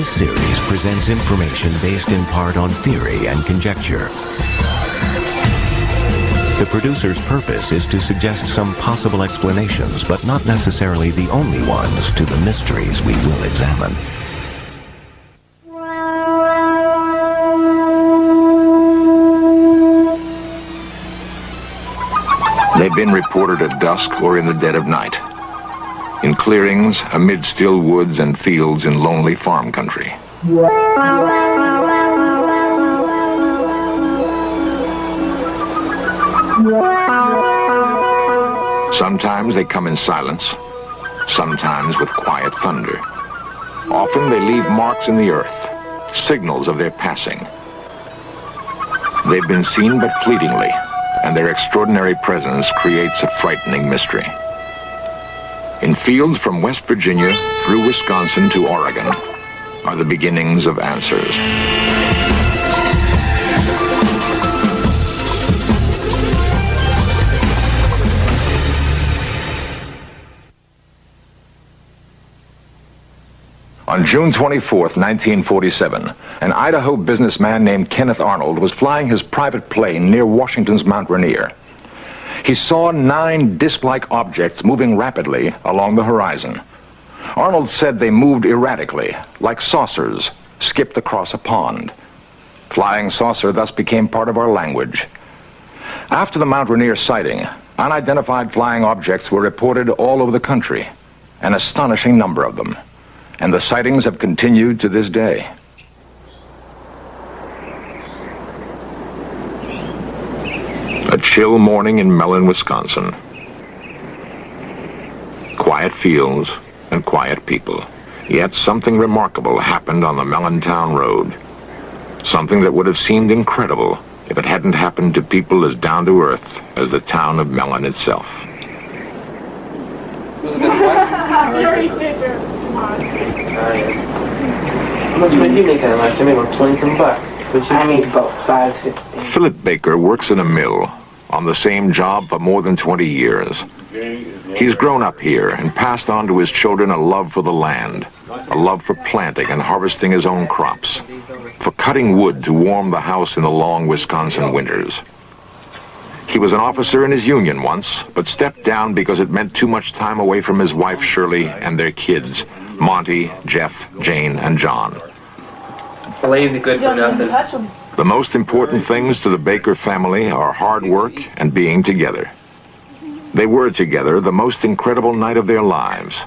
This series presents information based in part on theory and conjecture. The producer's purpose is to suggest some possible explanations, but not necessarily the only ones, to the mysteries we will examine. They've been reported at dusk or in the dead of night, in clearings, amid still woods and fields in lonely farm country. Sometimes they come in silence, sometimes with quiet thunder. Often they leave marks in the earth, signals of their passing. They've been seen but fleetingly, and their extraordinary presence creates a frightening mystery. In fields from West Virginia through Wisconsin to Oregon are the beginnings of answers. On June 24th, 1947, an Idaho businessman named Kenneth Arnold was flying his private plane near Washington's Mount Rainier. He saw 9 disc-like objects moving rapidly along the horizon. Arnold said they moved erratically, like saucers, skipped across a pond. Flying saucer thus became part of our language. After the Mount Rainier sighting, unidentified flying objects were reported all over the country, an astonishing number of them. And the sightings have continued to this day. A chill morning in Mellon, Wisconsin. Quiet fields and quiet people. Yet something remarkable happened on the Mellontown Road. Something that would have seemed incredible if it hadn't happened to people as down to earth as the town of Mellon itself. How much money did you make on it last year? Maybe about 20-some bucks. I made about $5.60. Philip Baker works in a mill on the same job for more than 20 years. He's grown up here and passed on to his children a love for the land, a love for planting and harvesting his own crops, for cutting wood to warm the house in the long Wisconsin winters. He was an officer in his union once, but stepped down because it meant too much time away from his wife Shirley and their kids, Monty, Jeff, Jane, and John. Lazy good for nothing. The most important things to the Baker family are hard work and being together. They were together the most incredible night of their lives.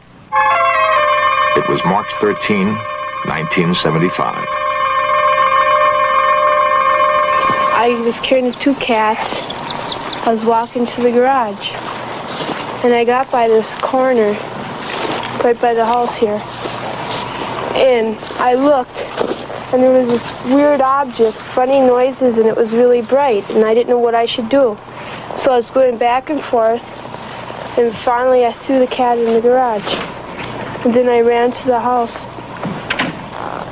It was March 13, 1975. I was carrying the 2 cats. I was walking to the garage, and I got by this corner, right by the house here, and I looked, and there was this weird object, funny noises, and it was really bright, and I didn't know what I should do. So I was going back and forth, and finally I threw the cat in the garage, and then I ran to the house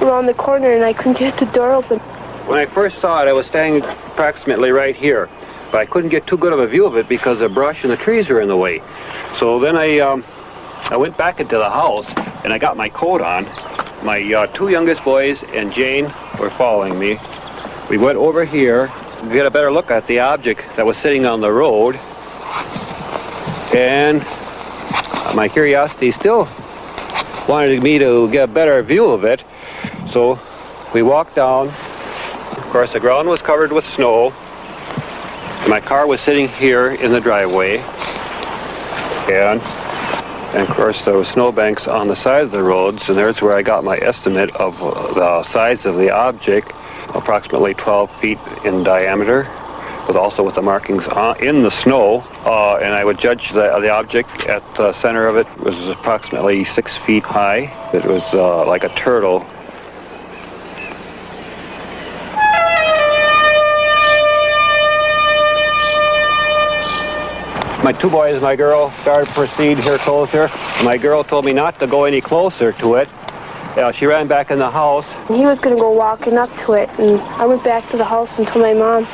around the corner, and I couldn't get the door open. When I first saw it, I was standing approximately right here. But I couldn't get too good of a view of it because the brush and the trees were in the way. So then I went back into the house and I got my coat on. My 2 youngest boys and Jane were following me. We went over here to get a better look at the object that was sitting on the road. And my curiosity still wanted me to get a better view of it. So we walked down. Of course, the ground was covered with snow. My car was sitting here in the driveway, and of course there were snowbanks on the side of the roads, and there's where I got my estimate of the size of the object, approximately 12 feet in diameter, but also with the markings in the snow, and I would judge the object at the center of it was approximately 6 feet high. It was like a turtle. My 2 boys and my girl started to proceed here closer. My girl told me not to go any closer to it. She ran back in the house. He was going to go walking up to it, and I went back to the house and told my mom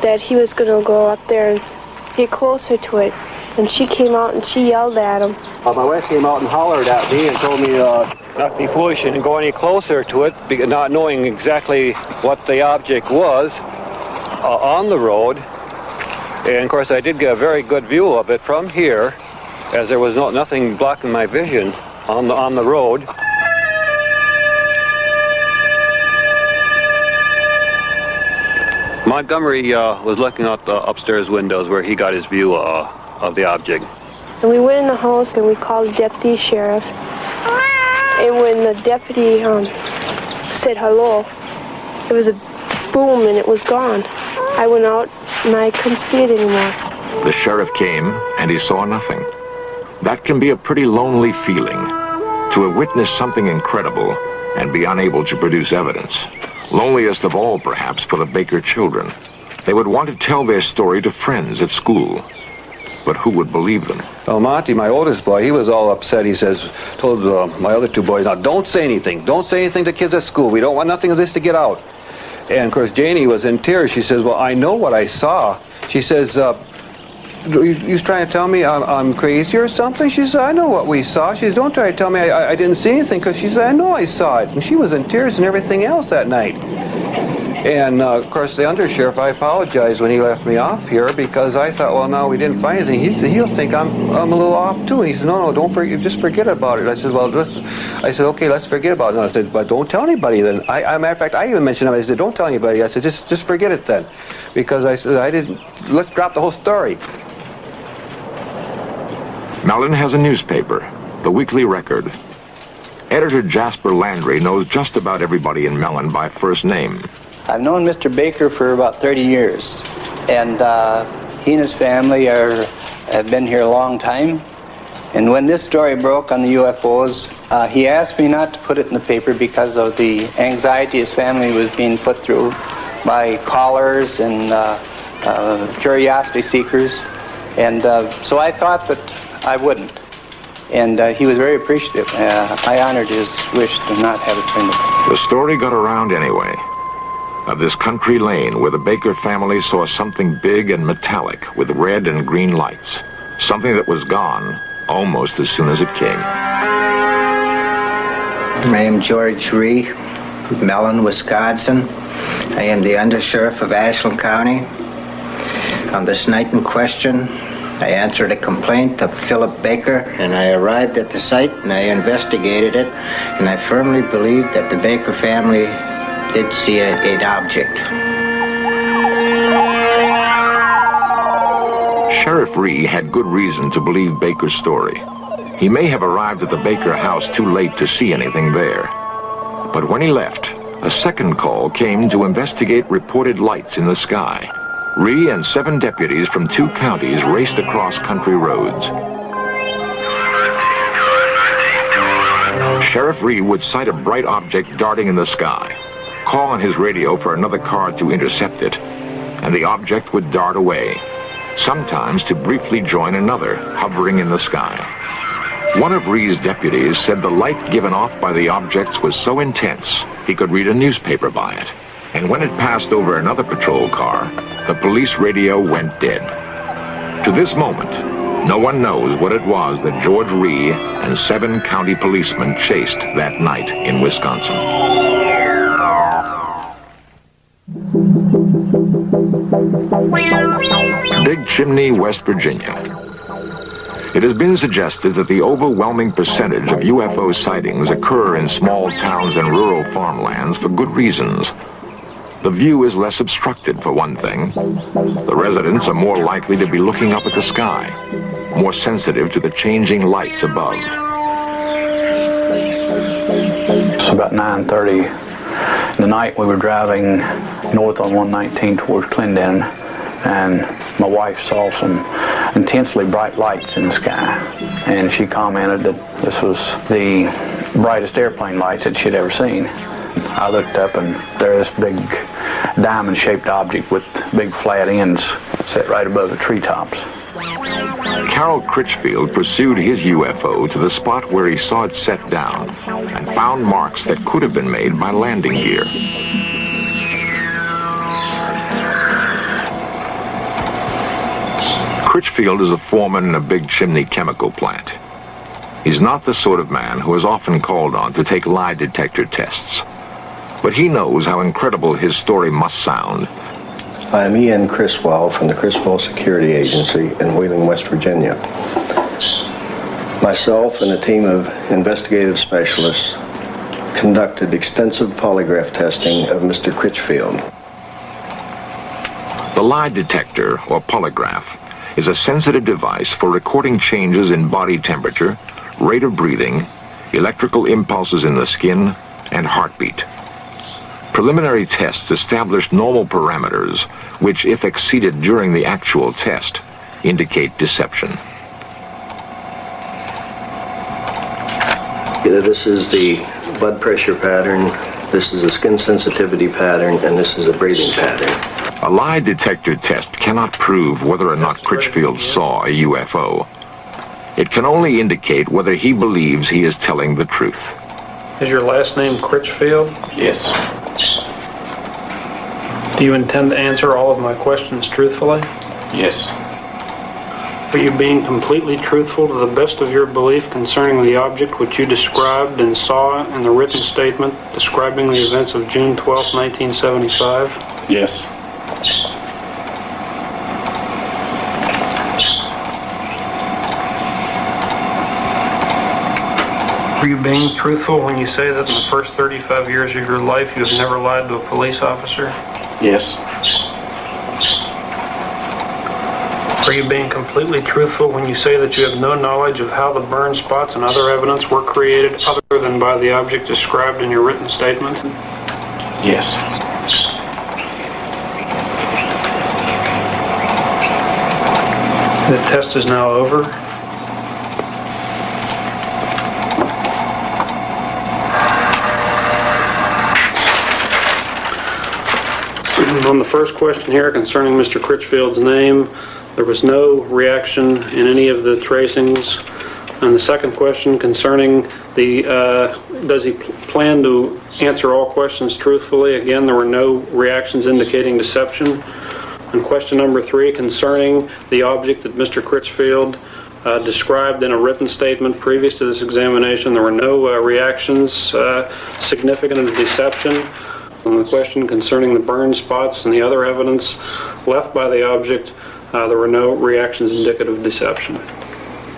that he was going to go up there and get closer to it. and she came out and she yelled at him. My wife came out and hollered at me and told me not to be foolish and go any closer to it, not knowing exactly what the object was on the road. And of course I did get a very good view of it from here, as there was nothing blocking my vision on the road. Montgomery was looking out the upstairs windows where he got his view of the object. And we went in the house and we called the deputy sheriff. And when the deputy said hello, there was a boom and it was gone. I went out and I couldn't see it anymore. The sheriff came and he saw nothing. That can be a pretty lonely feeling, to have witnessed something incredible and be unable to produce evidence. Loneliest of all, perhaps, for the Baker children. They would want to tell their story to friends at school. But who would believe them? Well, Monty, my oldest boy, he was all upset. He told my other two boys, now don't say anything. Don't say anything to kids at school. We don't want nothing of this to get out. And of course, Janie was in tears. She says, well, I know what I saw. She says, you trying to tell me I'm crazy or something? She said, I know what we saw. She says, don't try to tell me I didn't see anything, because she said, I know I saw it. And she was in tears and everything else that night. And of course, the undersheriff, I apologized when he left me off here, because I thought, well, no, we didn't find anything. He said, he'll think I'm a little off too. And he said, no, don't forget, just forget about it. I said, well, I said, okay, let's forget about it. And I said, but don't tell anybody then. Matter of fact, I even mentioned him. I said, don't tell anybody. I said, just forget it then, because I said, let's drop the whole story. Mellon has a newspaper, the Weekly Record. Editor Jasper Landry knows just about everybody in Mellon by first name. I've known Mr. Baker for about 30 years, and he and his family have been here a long time. And when this story broke on the UFOs, he asked me not to put it in the paper because of the anxiety his family was being put through by callers and curiosity seekers. And so I thought that I wouldn't. And he was very appreciative. I honored his wish to not have it printed. The story got around anyway. Of this country lane where the Baker family saw something big and metallic with red and green lights. Something that was gone almost as soon as it came. I am George Ree, Mellon, Wisconsin. I am the undersheriff of Ashland County. On this night in question, I answered a complaint of Philip Baker, and I arrived at the site and I investigated it, and I firmly believe that the Baker family did see an object. Sheriff Ree had good reason to believe Baker's story. He may have arrived at the Baker house too late to see anything there. But when he left, a second call came to investigate reported lights in the sky. Ree and 7 deputies from 2 counties raced across country roads. Sheriff Ree would sight a bright object darting in the sky, call on his radio for another car to intercept it, and the object would dart away, sometimes to briefly join another hovering in the sky. One of Ree's deputies said the light given off by the objects was so intense he could read a newspaper by it. And when it passed over another patrol car, the police radio went dead. To this moment, no one knows what it was that George Ree and 7 county policemen chased that night in Wisconsin. Big Chimney, West Virginia. It has been suggested that the overwhelming percentage of UFO sightings occur in small towns and rural farmlands for good reasons. The view is less obstructed, for one thing. The residents are more likely to be looking up at the sky, more sensitive to the changing lights above. It's about 9:30 the night. We were driving north on 119 towards Clendon, and my wife saw some intensely bright lights in the sky, and she commented that this was the brightest airplane lights that she'd ever seen. I looked up, and there's this big diamond-shaped object with big flat ends set right above the treetops. Carol Critchfield pursued his UFO to the spot where he saw it set down and found marks that could have been made by landing gear. Critchfield is a foreman in a big chimney chemical plant. He's not the sort of man who is often called on to take lie detector tests. But he knows how incredible his story must sound. I'm Ian Criswell from the Criswell Security Agency in Wheeling, West Virginia. Myself and a team of investigative specialists conducted extensive polygraph testing of Mr. Critchfield. The lie detector, or polygraph, is a sensitive device for recording changes in body temperature, rate of breathing, electrical impulses in the skin, and heartbeat. Preliminary tests established normal parameters, which, if exceeded during the actual test, indicate deception. This is the blood pressure pattern, this is a skin sensitivity pattern, and this is a breathing pattern. A lie detector test cannot prove whether or not Critchfield saw a UFO. It can only indicate whether he believes he is telling the truth. Is your last name Critchfield? Yes. Do you intend to answer all of my questions truthfully? Yes. Are you being completely truthful to the best of your belief concerning the object which you described and saw in the written statement describing the events of June 12, 1975? Yes. Are you being truthful when you say that in the first 35 years of your life you have never lied to a police officer? Yes. Are you being completely truthful when you say that you have no knowledge of how the burn spots and other evidence were created other than by the object described in your written statement? Yes. The test is now over. On the first question here concerning Mr. Critchfield's name, there was no reaction in any of the tracings. And the second question concerning the, does he plan to answer all questions truthfully? Again, there were no reactions indicating deception. And question number 3 concerning the object that Mr. Critchfield described in a written statement previous to this examination, there were no reactions significant of deception. On the question concerning the burn spots and the other evidence left by the object, there were no reactions indicative of deception.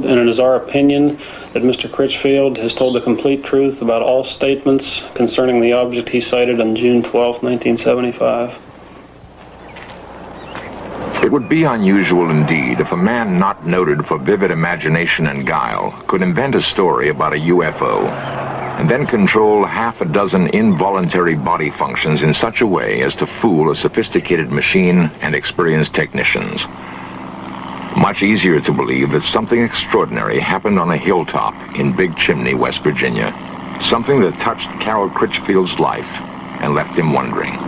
And it is our opinion that Mr. Critchfield has told the complete truth about all statements concerning the object he cited on June 12, 1975. It would be unusual indeed if a man not noted for vivid imagination and guile could invent a story about a UFO and then control half a dozen involuntary body functions in such a way as to fool a sophisticated machine and experienced technicians. Much easier to believe that something extraordinary happened on a hilltop in Big Chimney, West Virginia. Something that touched Carol Critchfield's life and left him wondering.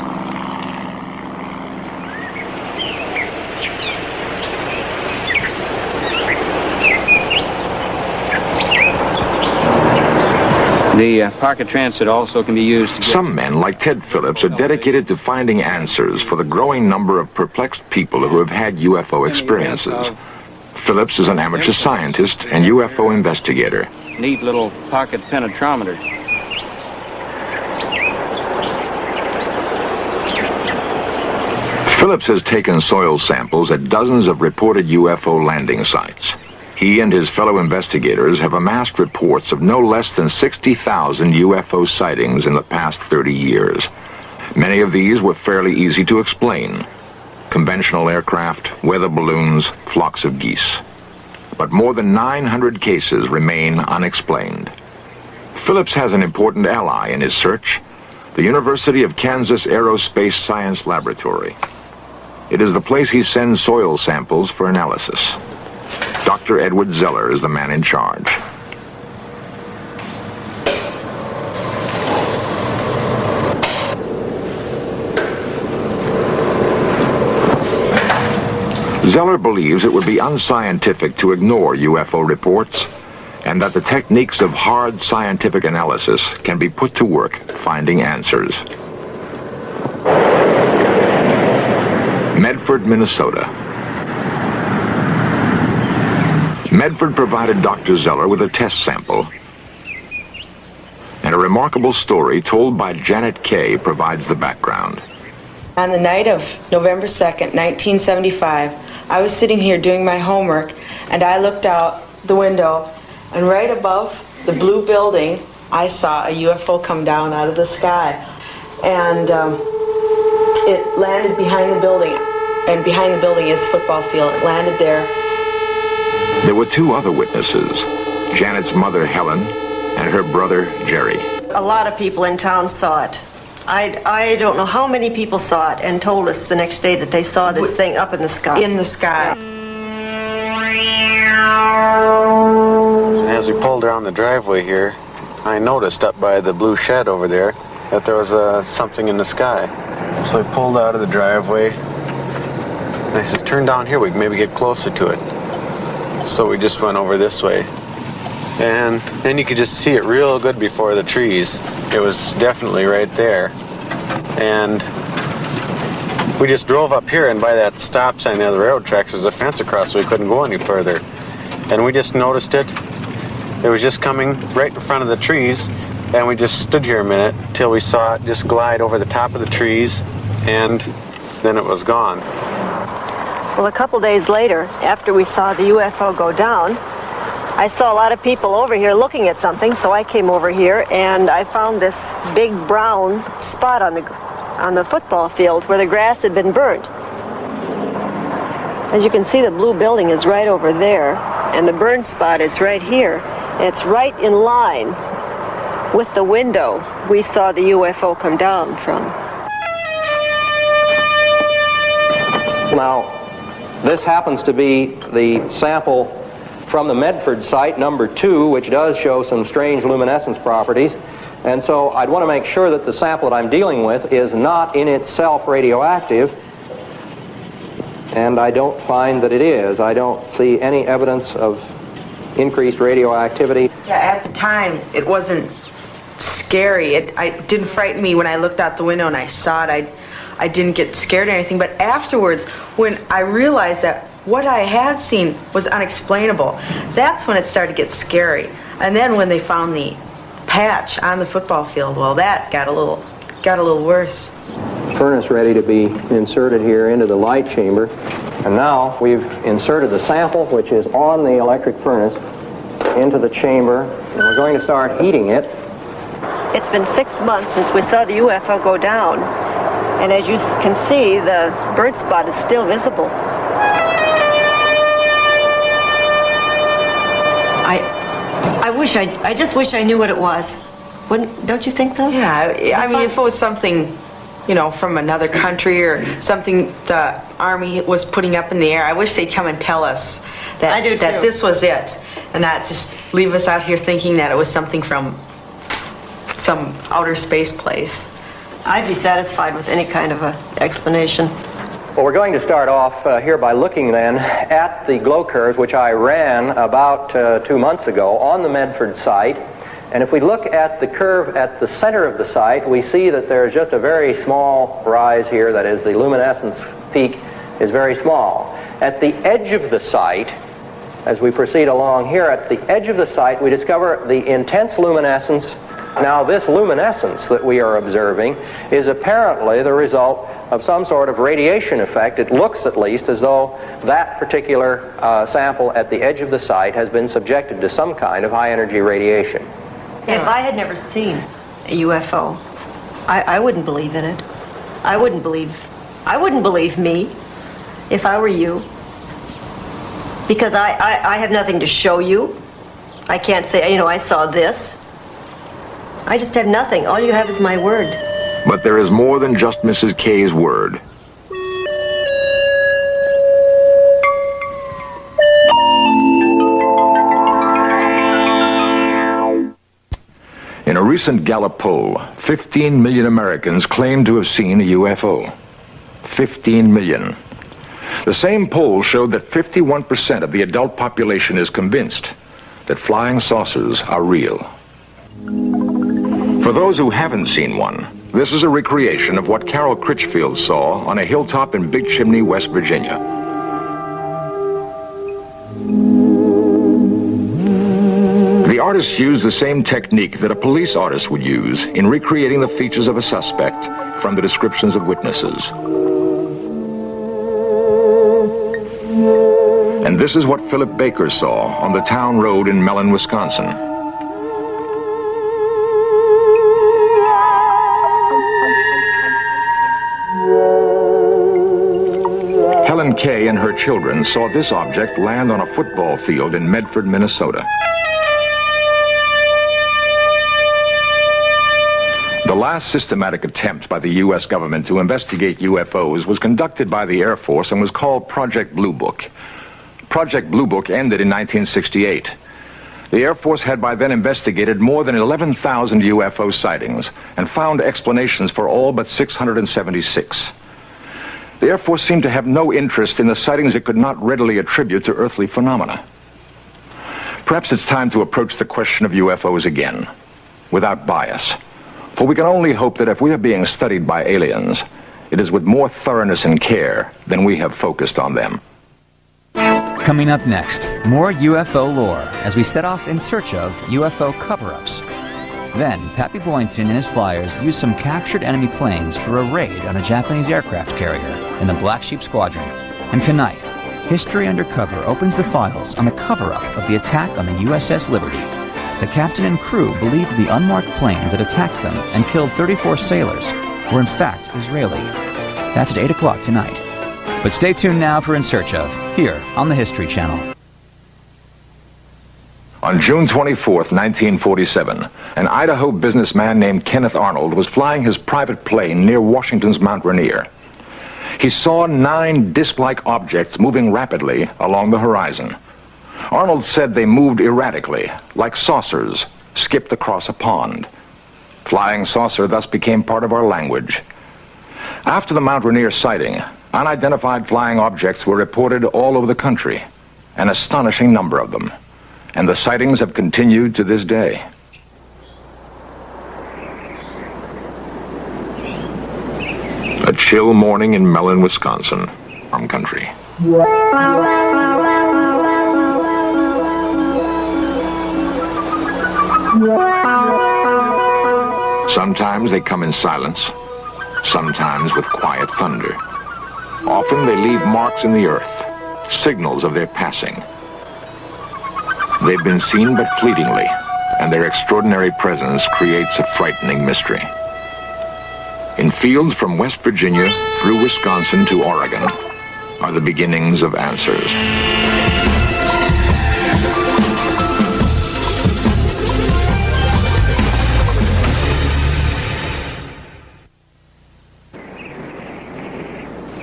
The pocket transit also can be used to get... Some men, like Ted Phillips, are dedicated to finding answers for the growing number of perplexed people who have had UFO experiences. Phillips is an amateur scientist and UFO investigator. Neat little pocket penetrometer. Phillips has taken soil samples at dozens of reported UFO landing sites. He and his fellow investigators have amassed reports of no less than 60,000 UFO sightings in the past 30 years. Many of these were fairly easy to explain. Conventional aircraft, weather balloons, flocks of geese. But more than 900 cases remain unexplained. Phillips has an important ally in his search, the University of Kansas Aerospace Science Laboratory. It is the place he sends soil samples for analysis. Dr. Edward Zeller is the man in charge. Zeller believes it would be unscientific to ignore UFO reports and that the techniques of hard scientific analysis can be put to work finding answers. Medford, Minnesota. Medford provided Dr. Zeller with a test sample. And a remarkable story told by Janet Kay provides the background. On the night of November 2nd, 1975, I was sitting here doing my homework, and I looked out the window, and right above the blue building, I saw a UFO come down out of the sky. And it landed behind the building, and behind the building is a football field. It landed there. There were two other witnesses, Janet's mother, Helen, and her brother, Jerry. A lot of people in town saw it. I don't know how many people saw it and told us the next day that they saw this thing up in the sky. In the sky. As we pulled around the driveway here, I noticed up by the blue shed over there that there was something in the sky. So I pulled out of the driveway, and I said, turn down here, we can maybe get closer to it. So we just went over this way. And then you could just see it real good before the trees. It was definitely right there. And we just drove up here, and by that stop sign near the railroad tracks, there's a fence across, so we couldn't go any further. And we just noticed it. It was just coming right in front of the trees, and we just stood here a minute till we saw it just glide over the top of the trees, and then it was gone. Well, a couple days later, after we saw the UFO go down, I saw a lot of people over here looking at something, so I came over here and I found this big brown spot on the football field where the grass had been burnt. As you can see, the blue building is right over there, and the burned spot is right here. It's right in line with the window we saw the UFO come down from. Now, this happens to be the sample from the Medford site, number 2, which does show some strange luminescence properties. And so I'd want to make sure that the sample that I'm dealing with is not in itself radioactive. And I don't find that it is. I don't see any evidence of increased radioactivity. Yeah, at the time, it wasn't scary. It didn't frighten me when I looked out the window and I saw it. I didn't get scared or anything. But afterwards, when I realized that what I had seen was unexplainable, that's when it started to get scary. And then when they found the patch on the football field, well, that got a little worse. Furnace ready to be inserted here into the light chamber. And now we've inserted the sample, which is on the electric furnace, into the chamber, and we're going to start heating it. It's been 6 months since we saw the UFO go down, and as you can see, the burnt spot is still visible. I just wish I knew what it was. Don't you think so? Yeah, I mean, if it was something, you know, from another country or something the Army was putting up in the air, I wish they'd come and tell us that, that this was it, and not just leave us out here thinking that it was something from some outer space place. I'd be satisfied with any kind of an explanation. Well, we're going to start off here by looking then at the glow curves, which I ran about 2 months ago on the Medford site. And if we look at the curve at the center of the site, we see that there's just a very small rise here. That is, the luminescence peak is very small. At the edge of the site, as we proceed along here, at the edge of the site, we discover the intense luminescence. Now, this luminescence that we are observing is apparently the result of some sort of radiation effect. It looks, at least, as though that particular sample at the edge of the site has been subjected to some kind of high-energy radiation. If I had never seen a UFO, I wouldn't believe in it. I wouldn't believe me if I were you. Because I have nothing to show you. I can't say, you know, I saw this. I just have nothing. All you have is my word. But there is more than just Mrs. Kay's word. In a recent Gallup poll, 15 million Americans claim to have seen a UFO. 15 million. The same poll showed that 51% of the adult population is convinced that flying saucers are real. For those who haven't seen one, this is a recreation of what Carol Critchfield saw on a hilltop in Big Chimney, West Virginia. artists used the same technique that a police artist would use in recreating the features of a suspect from the descriptions of witnesses. And this is what Philip Baker saw on the town road in Mellon, Wisconsin. Helen Kay and her children saw this object land on a football field in Medford, Minnesota. The last systematic attempt by the U.S. government to investigate UFOs was conducted by the Air Force and was called Project Blue Book. Project Blue Book ended in 1968. The Air Force had by then investigated more than 11,000 UFO sightings and found explanations for all but 676. The Air Force seemed to have no interest in the sightings it could not readily attribute to earthly phenomena. Perhaps it's time to approach the question of UFOs again, without bias. For we can only hope that if we are being studied by aliens, it is with more thoroughness and care than we have focused on them. Coming up next, more UFO lore as we set off in search of UFO cover-ups. Then, Pappy Boynton and his flyers used some captured enemy planes for a raid on a Japanese aircraft carrier in the Black Sheep Squadron. And tonight, History Undercover opens the files on the cover-up of the attack on the USS Liberty. The captain and crew believed the unmarked planes that attacked them and killed 34 sailors were in fact Israeli. That's at 8 o'clock tonight. But stay tuned now for In Search Of, here on the History Channel. On June 24th, 1947, an Idaho businessman named Kenneth Arnold was flying his private plane near Washington's Mount Rainier. He saw 9 disc-like objects moving rapidly along the horizon. Arnold said they moved erratically, like saucers, skipped across a pond. Flying saucer thus became part of our language. After the Mount Rainier sighting, unidentified flying objects were reported all over the country, an astonishing number of them. And the sightings have continued to this day. A chill morning in Mellon, Wisconsin, farm country. Sometimes they come in silence, sometimes with quiet thunder. Often they leave marks in the earth, signals of their passing. They've been seen but fleetingly, and their extraordinary presence creates a frightening mystery. In fields from West Virginia through Wisconsin to Oregon are the beginnings of answers.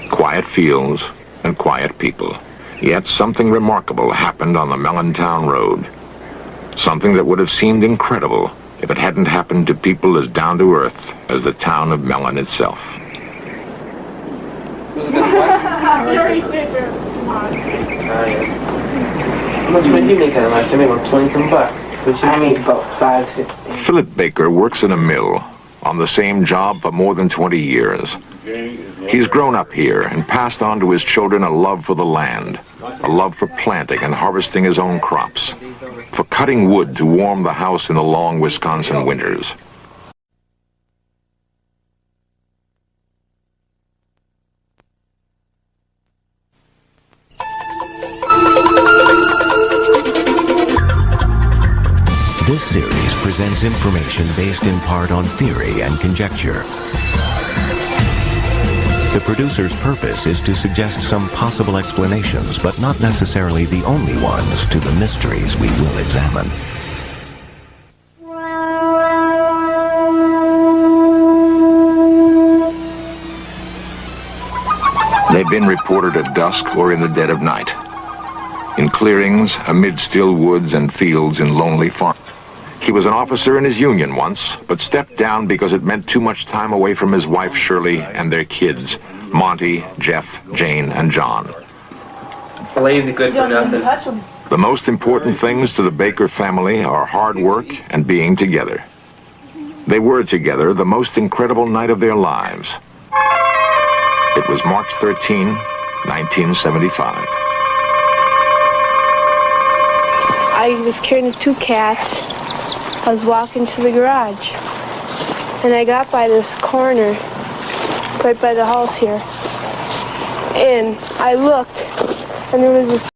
Quiet fields and quiet people. Yet something remarkable happened on the Mellontown Road. Something that would have seemed incredible if it hadn't happened to people as down to earth as the town of Mellon itself. How much money do you make out of last time? About 20-some bucks. I made about $5.60. Philip Baker works in a mill on the same job for more than 20 years. He's grown up here and passed on to his children a love for the land, a love for planting and harvesting his own crops, for cutting wood to warm the house in the long Wisconsin winters. This series presents information based in part on theory and conjecture. The producer's purpose is to suggest some possible explanations, but not necessarily the only ones, to the mysteries we will examine. They've been reported at dusk or in the dead of night, in clearings, amid still woods and fields in lonely farms. He was an officer in his union once, but stepped down because it meant too much time away from his wife Shirley and their kids, Monty, Jeff, Jane, and John. Lazy good for nothing. The most important things to the Baker family are hard work and being together. They were together the most incredible night of their lives. It was March 13, 1975. I I was carrying the 2 cats. I was walking to the garage. And I got by this corner, right by the house here. And I looked, and there was this